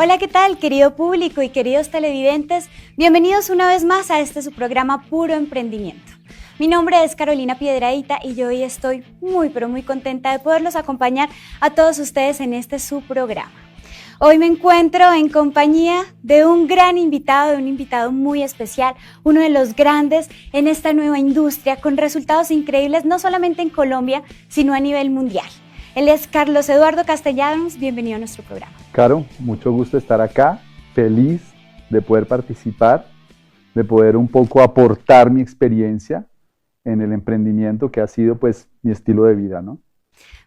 Hola, ¿qué tal, querido público y queridos televidentes? Bienvenidos una vez más a su programa Puro Emprendimiento. Mi nombre es Carolina Piedradita y yo hoy estoy muy contenta de poderlos acompañar a todos ustedes en su programa. Hoy me encuentro en compañía de un gran invitado, de un invitado muy especial, uno de los grandes en esta nueva industria, con resultados increíbles no solamente en Colombia, sino a nivel mundial. Él es Carlos Eduardo Castellanos, bienvenido a nuestro programa. Caro, mucho gusto estar acá, feliz de poder participar, de poder un poco aportar mi experiencia en el emprendimiento que ha sido pues mi estilo de vida, ¿no?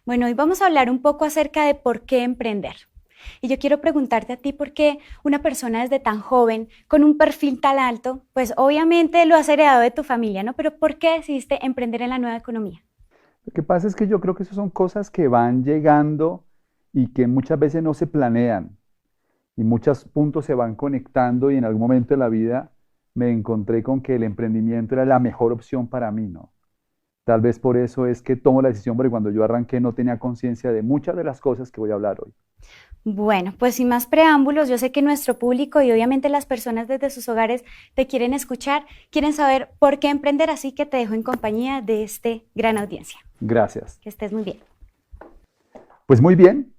Bueno, hoy vamos a hablar un poco acerca de por qué emprender. Y yo quiero preguntarte a ti por qué una persona desde tan joven, con un perfil tan alto, pues obviamente lo has heredado de tu familia, ¿no? Pero ¿por qué decidiste emprender en la nueva economía? Lo que pasa es que yo creo que eso son cosas que van llegando y que muchas veces no se planean y muchos puntos se van conectando y en algún momento de la vida me encontré con que el emprendimiento era la mejor opción para mí, ¿no? Tal vez por eso es que tomo la decisión, porque cuando yo arranqué no tenía conciencia de muchas de las cosas que voy a hablar hoy. Bueno, pues sin más preámbulos, yo sé que nuestro público y obviamente las personas desde sus hogares te quieren escuchar, quieren saber por qué emprender, así que te dejo en compañía de gran audiencia. Gracias. Que estés muy bien. Pues muy bien,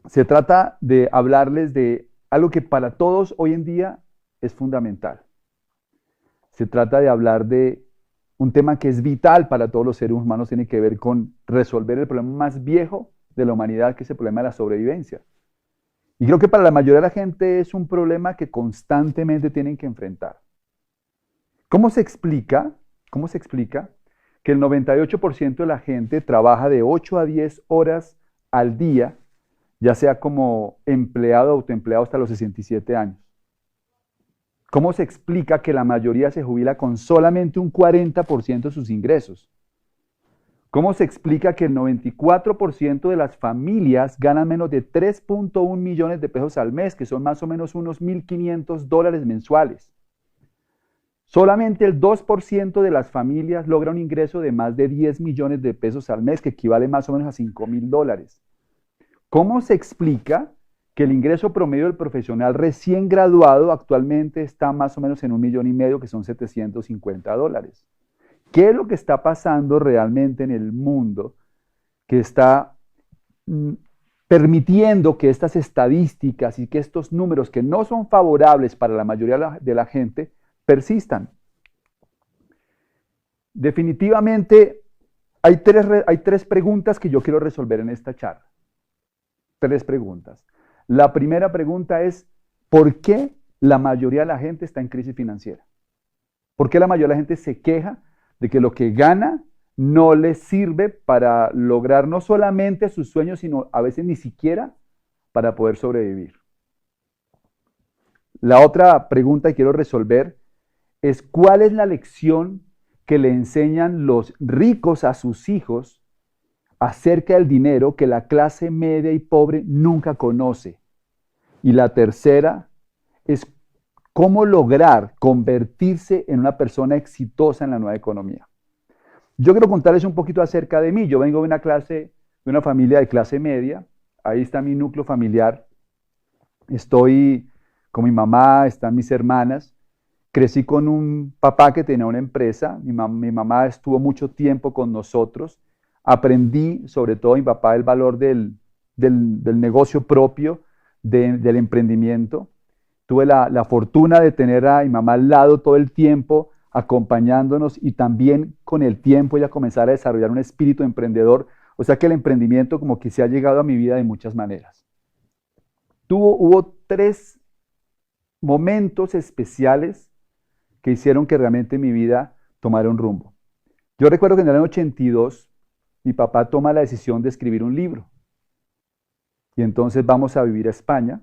se trata de hablarles de algo que para todos hoy en día es fundamental. Se trata de hablar de un tema que es vital para todos los seres humanos, tiene que ver con resolver el problema más viejo de la humanidad, que es el problema de la sobrevivencia. Y creo que para la mayoría de la gente es un problema que constantemente tienen que enfrentar. ¿Cómo se explica que el 98% de la gente trabaja de 8 a 10 horas al día, ya sea como empleado o autoempleado hasta los 67 años? ¿Cómo se explica que la mayoría se jubila con solamente un 40% de sus ingresos? ¿Cómo se explica que el 94% de las familias ganan menos de 3.1 millones de pesos al mes, que son más o menos unos $1.500 mensuales? Solamente el 2% de las familias logra un ingreso de más de 10 millones de pesos al mes, que equivale más o menos a $5.000. ¿Cómo se explica que el ingreso promedio del profesional recién graduado actualmente está más o menos en $1,5 millones, que son $750? ¿Qué es lo que está pasando realmente en el mundo que está permitiendo que estas estadísticas y que estos números que no son favorables para la mayoría de la gente persistan? Definitivamente hay tres preguntas que yo quiero resolver en esta charla. Tres preguntas. La primera pregunta es, ¿por qué la mayoría de la gente está en crisis financiera? ¿Por qué la mayoría de la gente se queja de que lo que gana no les sirve para lograr no solamente sus sueños, sino a veces ni siquiera para poder sobrevivir? La otra pregunta que quiero resolver es, ¿cuál es la lección que le enseñan los ricos a sus hijos acerca del dinero que la clase media y pobre nunca conoce? Y la tercera es, ¿cómo lograr convertirse en una persona exitosa en la nueva economía? Yo quiero contarles un poquito acerca de mí. Yo vengo de una familia de clase media. Ahí está mi núcleo familiar. Estoy con mi mamá, están mis hermanas. Crecí con un papá que tenía una empresa. Mi mamá estuvo mucho tiempo con nosotros. Aprendí, sobre todo mi papá, el valor del negocio propio, del emprendimiento. Tuve la fortuna de tener a mi mamá al lado todo el tiempo, acompañándonos, y también con el tiempo ella comenzar a desarrollar un espíritu emprendedor. O sea que el emprendimiento como que se ha llegado a mi vida de muchas maneras. Hubo tres momentos especiales que hicieron que realmente mi vida tomara un rumbo. Yo recuerdo que en el año 82 mi papá toma la decisión de escribir un libro. Y entonces vamos a vivir a España.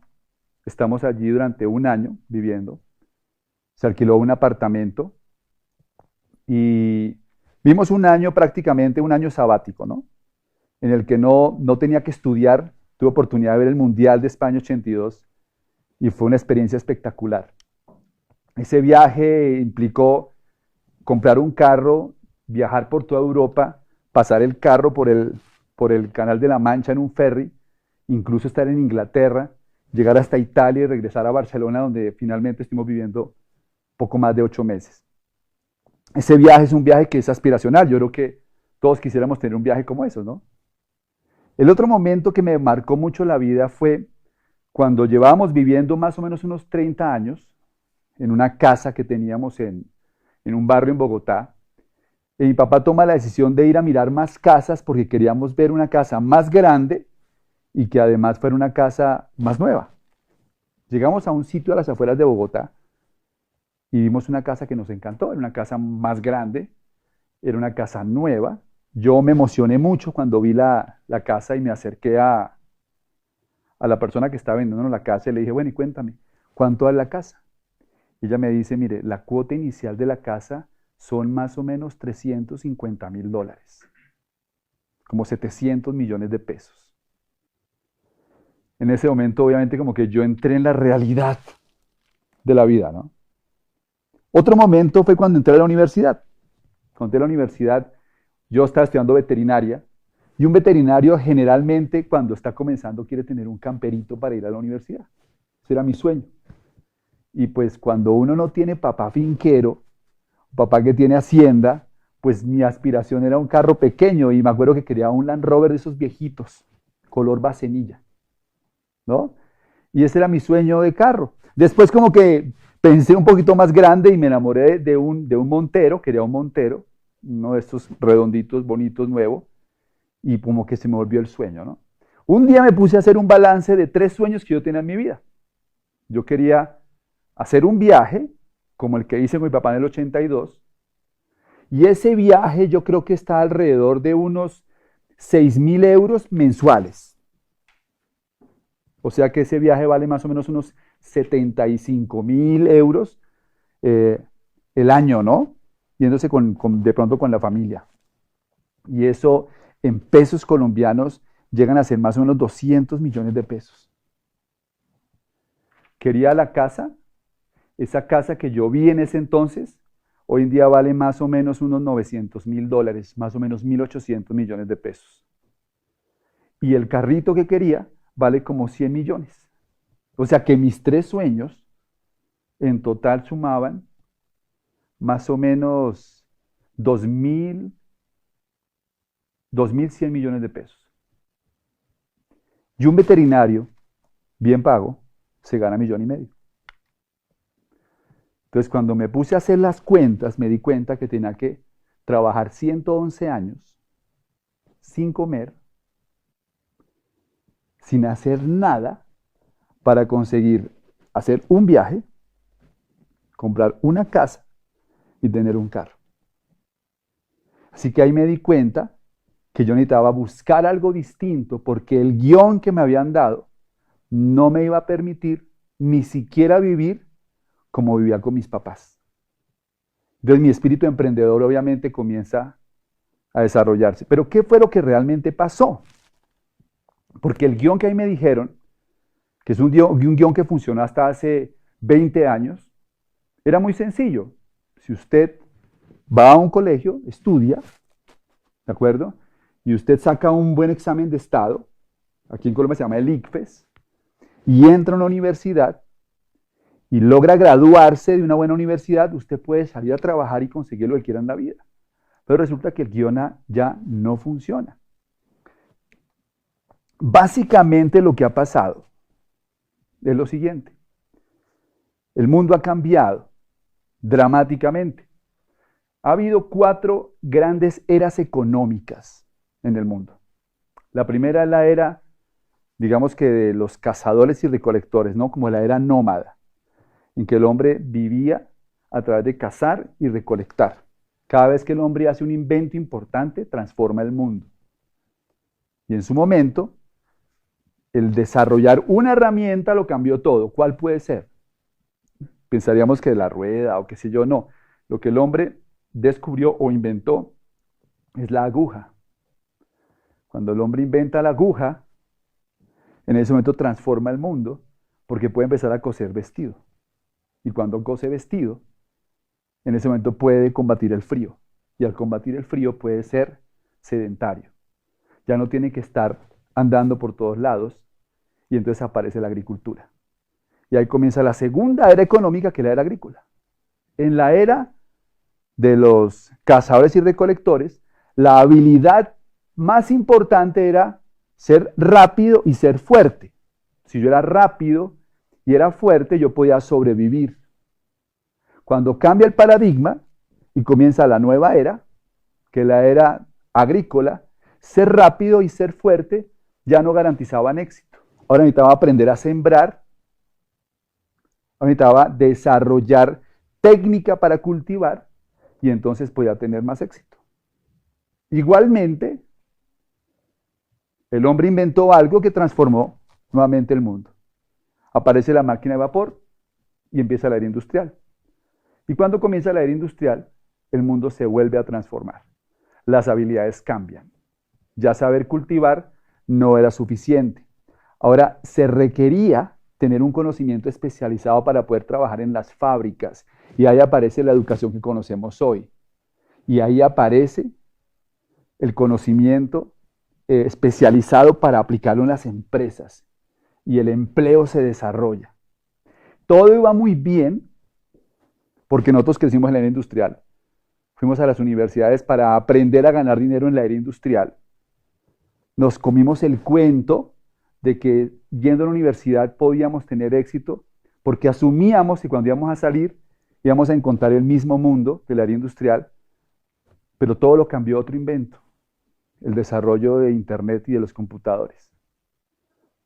Estamos allí durante un año viviendo. Se alquiló un apartamento y vimos un año, prácticamente un año sabático, ¿no? En el que no tenía que estudiar. Tuve oportunidad de ver el Mundial de España 82 y fue una experiencia espectacular. Ese viaje implicó comprar un carro, viajar por toda Europa, pasar el carro por el Canal de la Mancha en un ferry, incluso estar en Inglaterra llegar hasta Italia y regresar a Barcelona, donde finalmente estuvimos viviendo poco más de 8 meses. Ese viaje es un viaje que es aspiracional. Yo creo que todos quisiéramos tener un viaje como esos, ¿no? El otro momento que me marcó mucho la vida fue cuando llevábamos viviendo más o menos unos 30 años en una casa que teníamos en un barrio en Bogotá. Y mi papá toma la decisión de ir a mirar más casas porque queríamos ver una casa más grande y que además fuera una casa más nueva. Llegamos a un sitio a las afueras de Bogotá y vimos una casa que nos encantó. Era una casa más grande, era una casa nueva. Yo me emocioné mucho cuando vi la casa y me acerqué a la persona que estaba vendiendo la casa y le dije, bueno, y cuéntame, ¿cuánto vale la casa? Y ella me dice, mire, la cuota inicial de la casa son más o menos $350,000, como 700 millones de pesos. En ese momento, obviamente, como que yo entré en la realidad de la vida, ¿no? Otro momento fue cuando entré a la universidad. Cuando entré a la universidad, yo estaba estudiando veterinaria, y un veterinario generalmente cuando está comenzando quiere tener un camperito para ir a la universidad. Ese era mi sueño. Y pues cuando uno no tiene papá finquero, papá que tiene hacienda, pues mi aspiración era un carro pequeño y me acuerdo que quería un Land Rover de esos viejitos, color bacenilla, ¿no? Y ese era mi sueño de carro. Después como que pensé un poquito más grande y me enamoré de un Montero, quería un Montero, uno de estos redonditos, bonitos, nuevo, y como que se me volvió el sueño, ¿no? Un día me puse a hacer un balance de 3 sueños que yo tenía en mi vida. Yo quería hacer un viaje, como el que hice con mi papá en el 82, y ese viaje yo creo que está alrededor de unos 6.000 euros mensuales. O sea que ese viaje vale más o menos unos 75.000 euros el año, ¿no? Yéndose de pronto con la familia. Y eso en pesos colombianos llegan a ser más o menos 200 millones de pesos. Quería la casa. Esa casa que yo vi en ese entonces, hoy en día vale más o menos unos $900,000, más o menos 1.800 millones de pesos. Y el carrito que quería vale como 100 millones. O sea que mis 3 sueños en total sumaban más o menos 2.100 millones de pesos. Y un veterinario bien pago se gana 1,5 millones. Entonces, cuando me puse a hacer las cuentas, me di cuenta que tenía que trabajar 111 años sin comer, sin hacer nada, para conseguir hacer un viaje, comprar una casa y tener un carro. Así que ahí me di cuenta que yo necesitaba buscar algo distinto porque el guión que me habían dado no me iba a permitir ni siquiera vivir como vivía con mis papás. Entonces mi espíritu emprendedor obviamente comienza a desarrollarse. Pero ¿qué fue lo que realmente pasó? Porque el guión que ahí me dijeron, que es un guión que funcionó hasta hace 20 años, era muy sencillo. Si usted va a un colegio, estudia, ¿de acuerdo? Y usted saca un buen examen de estado, aquí en Colombia se llama el ICFES, y entra a una universidad, y logra graduarse de una buena universidad, usted puede salir a trabajar y conseguir lo que quiera en la vida. Pero resulta que el guión ya no funciona. Básicamente lo que ha pasado es lo siguiente. El mundo ha cambiado dramáticamente. Ha habido 4 grandes eras económicas en el mundo. La primera es la era, digamos que de los cazadores y recolectores, ¿no? Como la era nómada, en que el hombre vivía a través de cazar y recolectar. Cada vez que el hombre hace un invento importante, transforma el mundo. Y en su momento, el desarrollar una herramienta lo cambió todo. ¿Cuál puede ser? Pensaríamos que la rueda o qué sé yo, no. Lo que el hombre descubrió o inventó es la aguja. Cuando el hombre inventa la aguja, en ese momento transforma el mundo porque puede empezar a coser vestido. Y cuando cose vestido, en ese momento puede combatir el frío. Y al combatir el frío puede ser sedentario. Ya no tiene que estar andando por todos lados y entonces aparece la agricultura. Y ahí comienza la segunda era económica, que es la era agrícola. En la era de los cazadores y recolectores, la habilidad más importante era ser rápido y ser fuerte. Si yo era rápido y era fuerte, yo podía sobrevivir. Cuando cambia el paradigma y comienza la nueva era, que es la era agrícola, ser rápido y ser fuerte ya no garantizaban éxito. Ahora necesitaba aprender a sembrar, ahora necesitaba desarrollar técnica para cultivar y entonces podía tener más éxito. Igualmente, el hombre inventó algo que transformó nuevamente el mundo. Aparece la máquina de vapor y empieza la era industrial. Y cuando comienza la era industrial, el mundo se vuelve a transformar. Las habilidades cambian. Ya saber cultivar no era suficiente. Ahora se requería tener un conocimiento especializado para poder trabajar en las fábricas. Y ahí aparece la educación que conocemos hoy. Y ahí aparece el conocimiento especializado para aplicarlo en las empresas. Y el empleo se desarrolla. Todo iba muy bien porque nosotros crecimos en la era industrial. Fuimos a las universidades para aprender a ganar dinero en la era industrial. Nos comimos el cuento de que yendo a la universidad podíamos tener éxito porque asumíamos que cuando íbamos a salir íbamos a encontrar el mismo mundo de la era industrial, pero todo lo cambió otro invento, el desarrollo de Internet y de los computadores.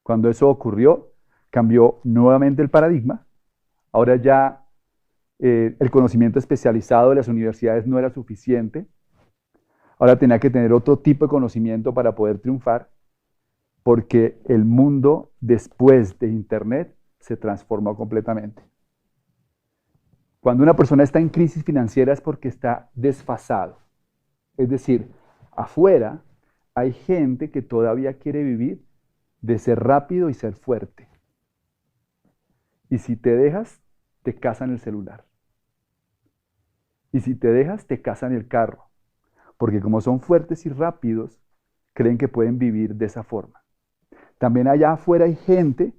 Cuando eso ocurrió, cambió nuevamente el paradigma. Ahora ya el conocimiento especializado de las universidades no era suficiente. Ahora tenía que tener otro tipo de conocimiento para poder triunfar, porque el mundo después de Internet se transformó completamente. Cuando una persona está en crisis financiera es porque está desfasado. Es decir, afuera hay gente que todavía quiere vivir de ser rápido y ser fuerte. Y si te dejas, te casan el celular. Y si te dejas, te casan el carro. Porque como son fuertes y rápidos, creen que pueden vivir de esa forma. También allá afuera hay gente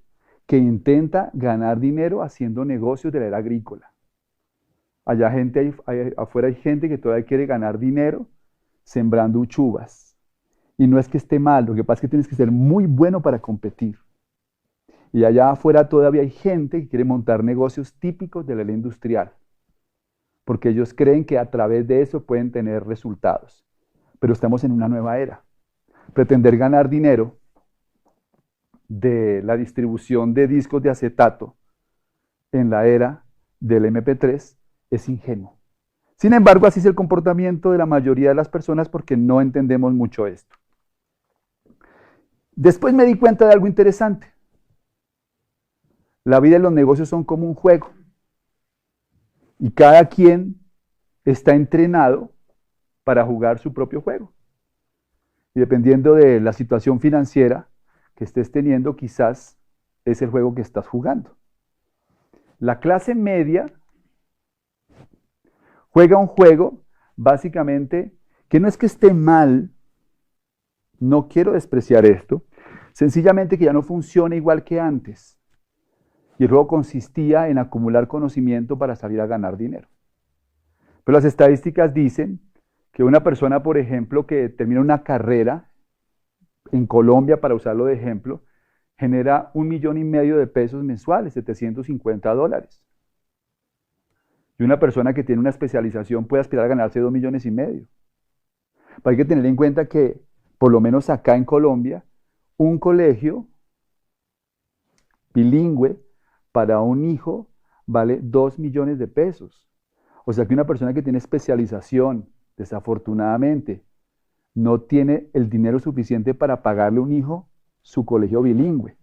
que intenta ganar dinero haciendo negocios de la era agrícola. Allá afuera hay gente que todavía quiere ganar dinero sembrando uchuvas. Y no es que esté mal, lo que pasa es que tienes que ser muy bueno para competir. Y allá afuera todavía hay gente que quiere montar negocios típicos de la era industrial, porque ellos creen que a través de eso pueden tener resultados. Pero estamos en una nueva era. Pretender ganar dinero de la distribución de discos de acetato en la era del MP3 es ingenuo. Sin embargo, así es el comportamiento de la mayoría de las personas porque no entendemos mucho esto. Después me di cuenta de algo interesante. La vida y los negocios son como un juego. Y cada quien está entrenado para jugar su propio juego. Y dependiendo de la situación financiera que estés teniendo, quizás es el juego que estás jugando. La clase media juega un juego, básicamente, que no es que esté mal, no quiero despreciar esto, sencillamente que ya no funciona igual que antes. Y el juego consistía en acumular conocimiento para salir a ganar dinero. Pero las estadísticas dicen que una persona, por ejemplo, que termina una carrera en Colombia, para usarlo de ejemplo, genera $1,5 millones de pesos mensuales, $750. Y una persona que tiene una especialización puede aspirar a ganarse $2,5 millones. Pero hay que tener en cuenta que, por lo menos acá en Colombia, un colegio bilingüe para un hijo vale $2 millones de pesos. O sea que una persona que tiene especialización, desafortunadamente, no tiene el dinero suficiente para pagarle a un hijo su colegio bilingüe.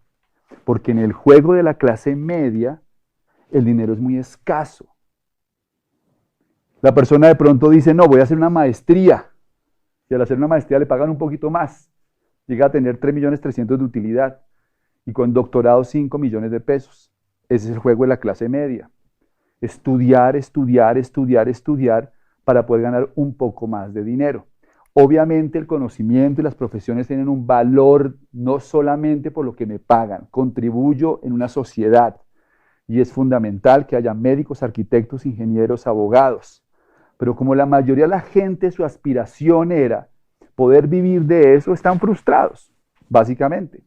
Porque en el juego de la clase media, el dinero es muy escaso. La persona de pronto dice, no, voy a hacer una maestría. Y al hacer una maestría le pagan un poquito más. Llega a tener 3,300,000 de utilidad. Y con doctorado 5 millones de pesos. Ese es el juego de la clase media. Estudiar, estudiar, estudiar, estudiar para poder ganar un poco más de dinero. Obviamente el conocimiento y las profesiones tienen un valor no solamente por lo que me pagan. Contribuyo en una sociedad. y es fundamental que haya médicos, arquitectos, ingenieros, abogados. Pero como la mayoría de la gente, su aspiración era poder vivir de eso, están frustrados, básicamente.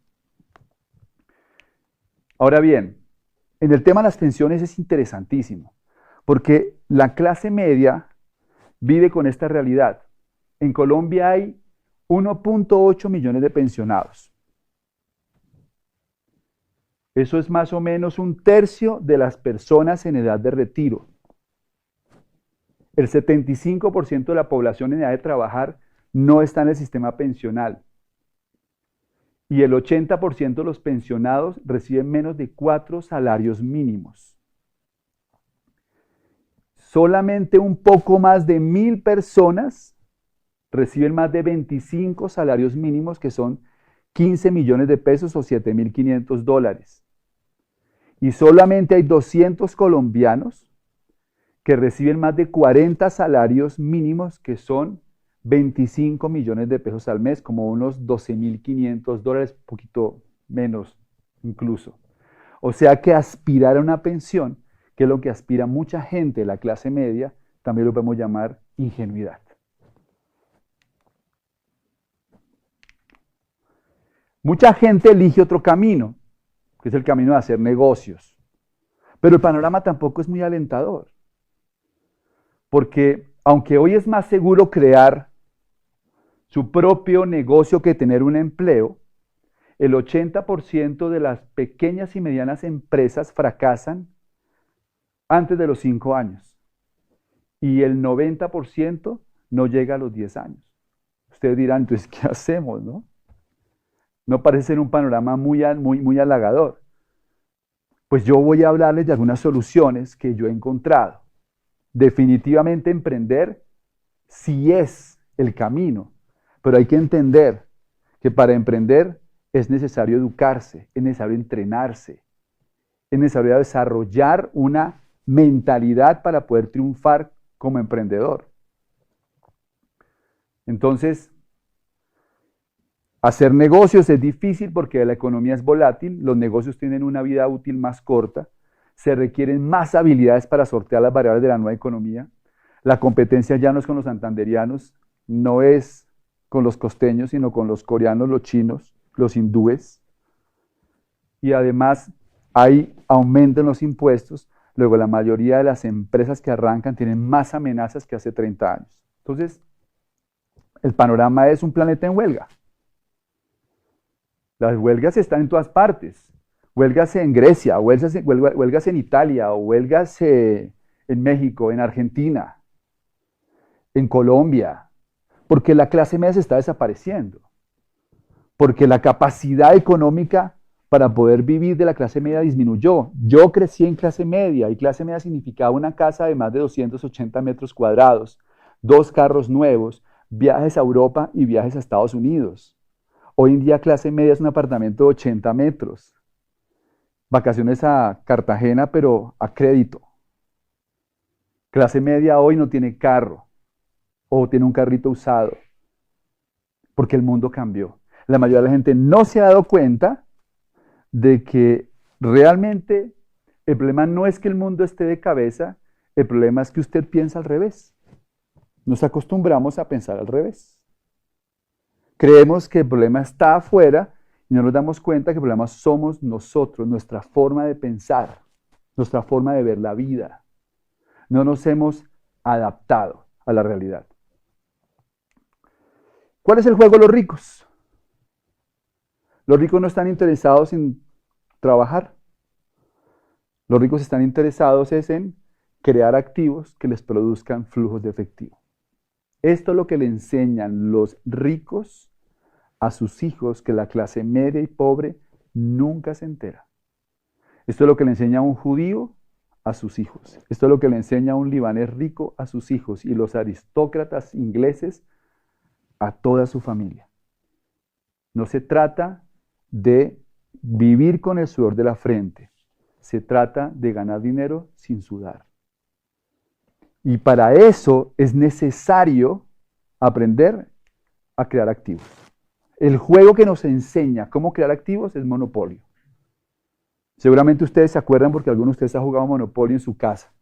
Ahora bien, en el tema de las pensiones es interesantísimo, porque la clase media vive con esta realidad. En Colombia hay 1.8 millones de pensionados. Eso es más o menos un tercio de las personas en edad de retiro. El 75% de la población en edad de trabajar no está en el sistema pensional. Y el 80% de los pensionados reciben menos de 4 salarios mínimos. Solamente un poco más de 1.000 personas reciben más de 25 salarios mínimos, que son 15 millones de pesos o 7.500 dólares. Y solamente hay 200 colombianos que reciben más de 40 salarios mínimos, que son 25 millones de pesos al mes, como unos 12.500 dólares, un poquito menos incluso. O sea que aspirar a una pensión, que es lo que aspira mucha gente de la clase media, también lo podemos llamar ingenuidad. Mucha gente elige otro camino, que es el camino de hacer negocios. Pero el panorama tampoco es muy alentador. Porque aunque hoy es más seguro crear su propio negocio que tener un empleo, el 80% de las pequeñas y medianas empresas fracasan antes de los 5 años. Y el 90% no llega a los 10 años. Ustedes dirán, entonces, ¿qué hacemos, no? No parece ser un panorama muy halagador. Pues yo voy a hablarles de algunas soluciones que yo he encontrado. Definitivamente emprender sí es el camino, pero hay que entender que para emprender es necesario educarse, es necesario entrenarse, es necesario desarrollar una mentalidad para poder triunfar como emprendedor. Entonces, hacer negocios es difícil porque la economía es volátil, los negocios tienen una vida útil más corta, se requieren más habilidades para sortear las variables de la nueva economía. La competencia ya no es con los santanderianos, no es con los costeños, sino con los coreanos, los chinos, los hindúes. Y además hay aumento en los impuestos. Luego la mayoría de las empresas que arrancan tienen más amenazas que hace 30 años. Entonces, el panorama es un planeta en huelga. Las huelgas están en todas partes. Huelgas en Grecia, huelgas en Italia, o huelgas en México, en Argentina, en Colombia, porque la clase media se está desapareciendo, porque la capacidad económica para poder vivir de la clase media disminuyó. Yo crecí en clase media, y clase media significaba una casa de más de 280 metros cuadrados, 2 carros nuevos, viajes a Europa y viajes a Estados Unidos. Hoy en día clase media es un apartamento de 80 metros. Vacaciones a Cartagena, pero a crédito. Clase media hoy no tiene carro o tiene un carrito usado porque el mundo cambió. La mayoría de la gente no se ha dado cuenta de que realmente el problema no es que el mundo esté de cabeza, el problema es que usted piensa al revés. Nos acostumbramos a pensar al revés. Creemos que el problema está afuera y no nos damos cuenta que el problema somos nosotros, nuestra forma de pensar, nuestra forma de ver la vida. No nos hemos adaptado a la realidad. ¿Cuál es el juego de los ricos? Los ricos no están interesados en trabajar. Los ricos están interesados en crear activos que les produzcan flujos de efectivo. Esto es lo que le enseñan los ricos a sus hijos, que la clase media y pobre nunca se entera. Esto es lo que le enseña un judío a sus hijos. Esto es lo que le enseña un libanés rico a sus hijos y los aristócratas ingleses a toda su familia. No se trata de vivir con el sudor de la frente. Se trata de ganar dinero sin sudar. Y para eso es necesario aprender a crear activos. El juego que nos enseña cómo crear activos es monopolio. Seguramente ustedes se acuerdan porque algunos de ustedes han jugado Monopolio en su casa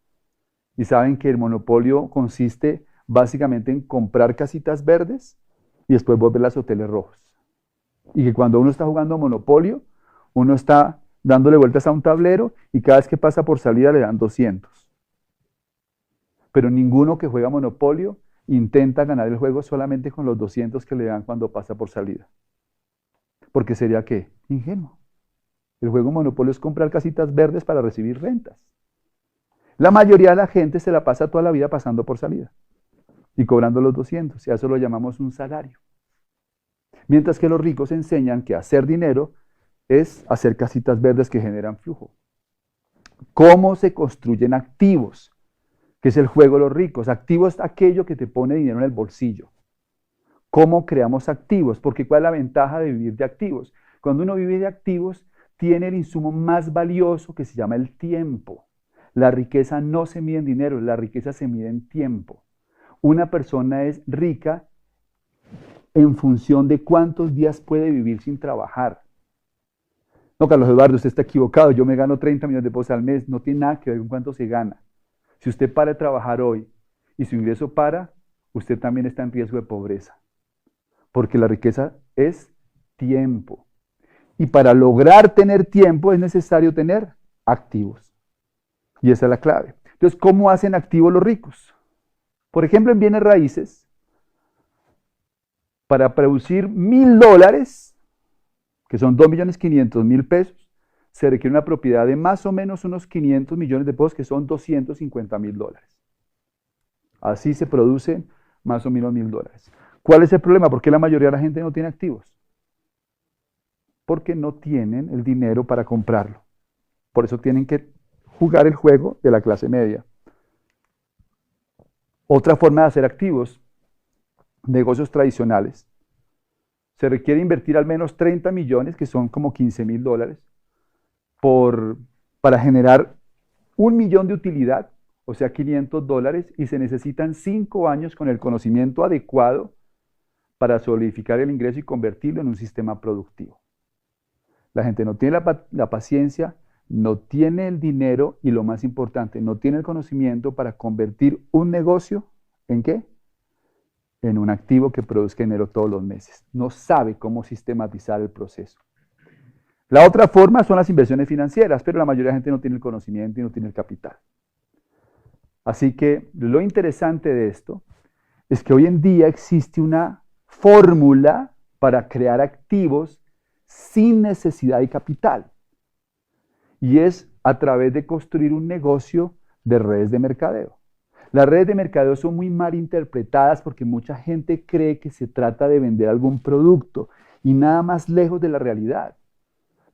y saben que el Monopolio consiste básicamente en comprar casitas verdes y después volverlas hoteles rojos. Y que cuando uno está jugando Monopolio, uno está dándole vueltas a un tablero y cada vez que pasa por salida le dan 200. Pero ninguno que juega Monopolio intenta ganar el juego solamente con los 200 que le dan cuando pasa por salida. Porque sería ¿qué? Ingenuo. El juego Monopolio es comprar casitas verdes para recibir rentas. La mayoría de la gente se la pasa toda la vida pasando por salida y cobrando los 200, y a eso lo llamamos un salario. Mientras que los ricos enseñan que hacer dinero es hacer casitas verdes que generan flujo. ¿Cómo se construyen activos? Que es el juego de los ricos. Activo es aquello que te pone dinero en el bolsillo. ¿Cómo creamos activos? Porque ¿cuál es la ventaja de vivir de activos? Cuando uno vive de activos, tiene el insumo más valioso que se llama el tiempo. La riqueza no se mide en dinero, la riqueza se mide en tiempo. Una persona es rica en función de cuántos días puede vivir sin trabajar. No, Carlos Eduardo, usted está equivocado, yo me gano 30 millones de pesos al mes, no tiene nada que ver con cuánto se gana. Si usted para de trabajar hoy y su ingreso para, usted también está en riesgo de pobreza. Porque la riqueza es tiempo. Y para lograr tener tiempo es necesario tener activos. Y esa es la clave. Entonces, ¿cómo hacen activos los ricos? Por ejemplo, en bienes raíces, para producir $1,000, que son 2.500.000 pesos, se requiere una propiedad de más o menos unos 500 millones de pesos, que son $250.000. Así se producen más o menos $1,000. ¿Cuál es el problema? ¿Por qué la mayoría de la gente no tiene activos? Porque no tienen el dinero para comprarlo. Por eso tienen que jugar el juego de la clase media. Otra forma de hacer activos, negocios tradicionales, se requiere invertir al menos 30 millones, que son como $15.000, para generar 1.000.000 de utilidad, o sea, $500, y se necesitan 5 años con el conocimiento adecuado para solidificar el ingreso y convertirlo en un sistema productivo. La gente no tiene la paciencia, no tiene el dinero y, lo más importante, no tiene el conocimiento para convertir un negocio ¿en qué? En un activo que produzca dinero todos los meses. No sabe cómo sistematizar el proceso. La otra forma son las inversiones financieras, pero la mayoría de la gente no tiene el conocimiento y no tiene el capital. Así que lo interesante de esto es que hoy en día existe una fórmula para crear activos sin necesidad de capital. Y es a través de construir un negocio de redes de mercadeo. Las redes de mercadeo son muy mal interpretadas porque mucha gente cree que se trata de vender algún producto y nada más lejos de la realidad.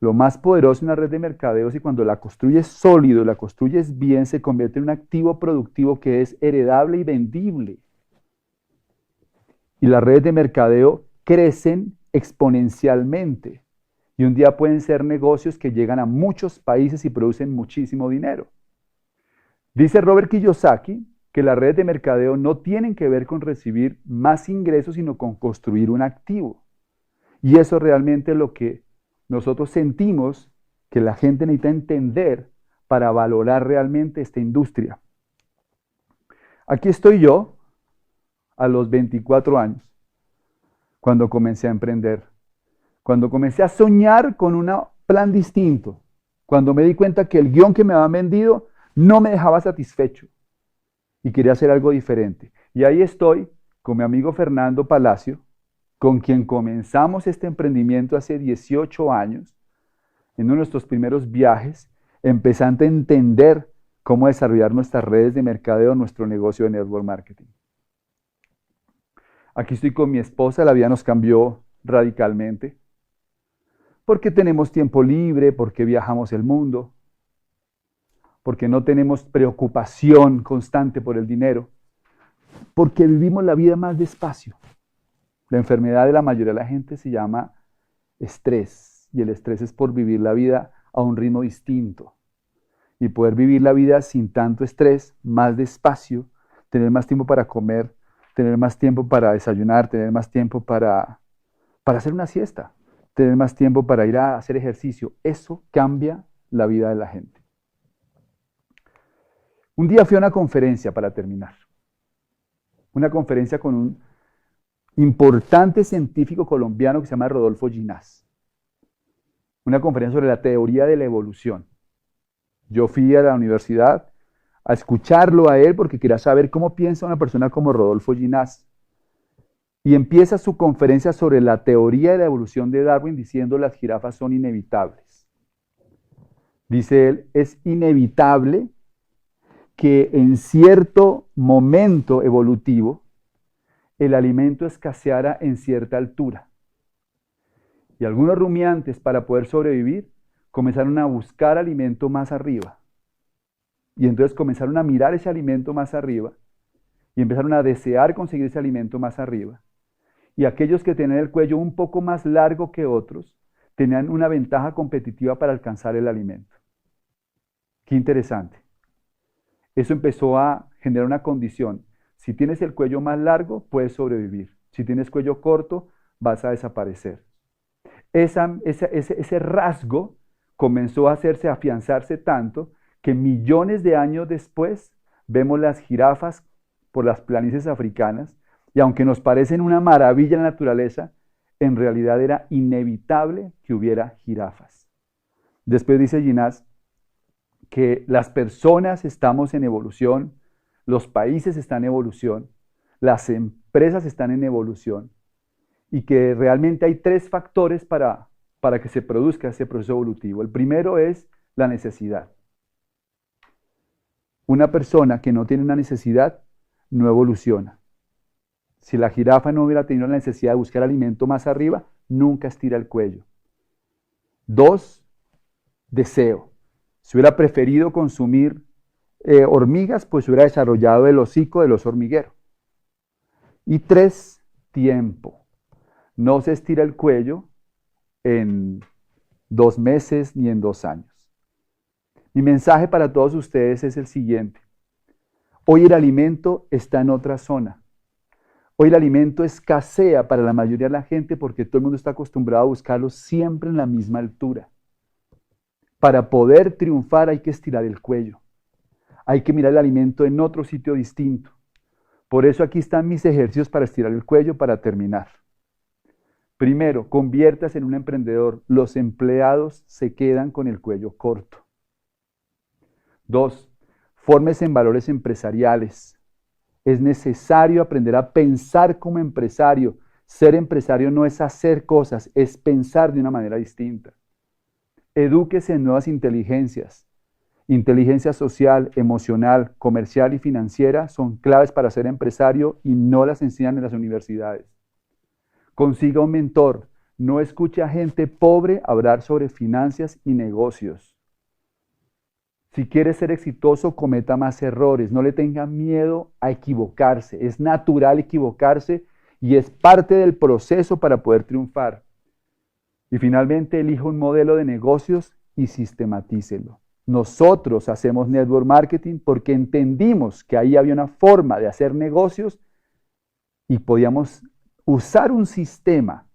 Lo más poderoso en una red de mercadeo es que cuando la construyes sólido, la construyes bien, se convierte en un activo productivo que es heredable y vendible. Y las redes de mercadeo crecen exponencialmente. Y un día pueden ser negocios que llegan a muchos países y producen muchísimo dinero. Dice Robert Kiyosaki que las redes de mercadeo no tienen que ver con recibir más ingresos, sino con construir un activo. Y eso realmente es lo que nosotros sentimos que la gente necesita entender para valorar realmente esta industria. Aquí estoy yo, a los 24 años, cuando comencé a emprender. Cuando comencé a soñar con un plan distinto, cuando me di cuenta que el guión que me habían vendido no me dejaba satisfecho y quería hacer algo diferente. Y ahí estoy con mi amigo Fernando Palacio, con quien comenzamos este emprendimiento hace 18 años, en uno de nuestros primeros viajes, empezando a entender cómo desarrollar nuestras redes de mercadeo, nuestro negocio de network marketing. Aquí estoy con mi esposa, la vida nos cambió radicalmente, porque tenemos tiempo libre, porque viajamos el mundo, porque no tenemos preocupación constante por el dinero, porque vivimos la vida más despacio. La enfermedad de la mayoría de la gente se llama estrés, y el estrés es por vivir la vida a un ritmo distinto. Y poder vivir la vida sin tanto estrés, más despacio, tener más tiempo para comer, tener más tiempo para desayunar, tener más tiempo para hacer una siesta, tener más tiempo para ir a hacer ejercicio. Eso cambia la vida de la gente. Un día fui a una conferencia para terminar. Una conferencia con un importante científico colombiano que se llama Rodolfo Ginás. Una conferencia sobre la teoría de la evolución. Yo fui a la universidad a escucharlo a él porque quería saber cómo piensa una persona como Rodolfo Ginás. Y empieza su conferencia sobre la teoría de la evolución de Darwin diciendo las jirafas son inevitables. Dice él, es inevitable que en cierto momento evolutivo el alimento escaseara en cierta altura. Y algunos rumiantes, para poder sobrevivir, comenzaron a buscar alimento más arriba. Y entonces comenzaron a mirar ese alimento más arriba y empezaron a desear conseguir ese alimento más arriba. Y aquellos que tenían el cuello un poco más largo que otros, tenían una ventaja competitiva para alcanzar el alimento. Qué interesante. Eso empezó a generar una condición. Si tienes el cuello más largo, puedes sobrevivir. Si tienes cuello corto, vas a desaparecer. Ese rasgo comenzó a afianzarse tanto que millones de años después vemos las jirafas por las planicies africanas y aunque nos parecen una maravilla en la naturaleza, en realidad era inevitable que hubiera jirafas. Después dice Ginás que las personas estamos en evolución, los países están en evolución, las empresas están en evolución y que realmente hay tres factores para que se produzca ese proceso evolutivo. El primero es la necesidad. Una persona que no tiene una necesidad no evoluciona. Si la jirafa no hubiera tenido la necesidad de buscar alimento más arriba, nunca estira el cuello. 2, deseo. Si hubiera preferido consumir hormigas, pues hubiera desarrollado el hocico del oso hormiguero. Y 3, tiempo. No se estira el cuello en 2 meses ni en 2 años. Mi mensaje para todos ustedes es el siguiente. Hoy el alimento está en otra zona. Hoy el alimento escasea para la mayoría de la gente porque todo el mundo está acostumbrado a buscarlo siempre en la misma altura. Para poder triunfar hay que estirar el cuello. Hay que mirar el alimento en otro sitio distinto. Por eso aquí están mis ejercicios para estirar el cuello para terminar. Primero, conviértase en un emprendedor. Los empleados se quedan con el cuello corto. 2, fórmese en valores empresariales. Es necesario aprender a pensar como empresario. Ser empresario no es hacer cosas, es pensar de una manera distinta. Edúquese en nuevas inteligencias. Inteligencia social, emocional, comercial y financiera son claves para ser empresario y no las enseñan en las universidades. Consiga un mentor. No escuche a gente pobre hablar sobre finanzas y negocios. Si quiere ser exitoso, cometa más errores. No le tenga miedo a equivocarse. Es natural equivocarse y es parte del proceso para poder triunfar. Y finalmente, elija un modelo de negocios y sistematícelo. Nosotros hacemos network marketing porque entendimos que ahí había una forma de hacer negocios y podíamos usar un sistema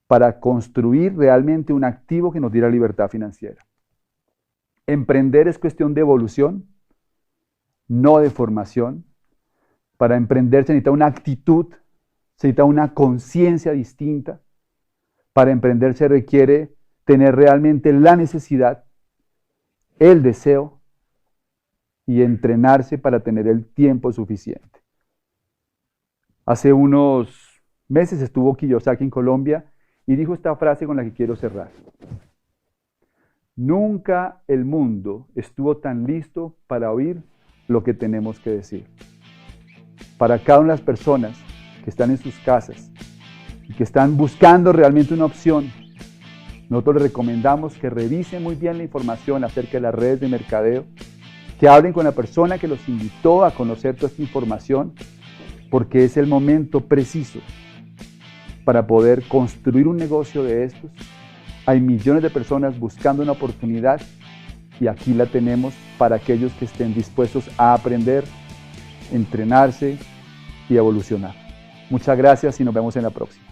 para construir realmente un activo que nos diera libertad financiera. Emprender es cuestión de evolución, no de formación. Para emprender se necesita una actitud, se necesita una conciencia distinta. Para emprender se requiere tener realmente la necesidad, el deseo y entrenarse para tener el tiempo suficiente. Hace unos meses estuvo Kiyosaki en Colombia y dijo esta frase con la que quiero cerrar. Nunca el mundo estuvo tan listo para oír lo que tenemos que decir. Para cada una de las personas que están en sus casas y que están buscando realmente una opción, nosotros les recomendamos que revisen muy bien la información acerca de las redes de mercadeo, que hablen con la persona que los invitó a conocer toda esta información, porque es el momento preciso para poder construir un negocio de estos. Hay millones de personas buscando una oportunidad y aquí la tenemos para aquellos que estén dispuestos a aprender, entrenarse y evolucionar. Muchas gracias y nos vemos en la próxima.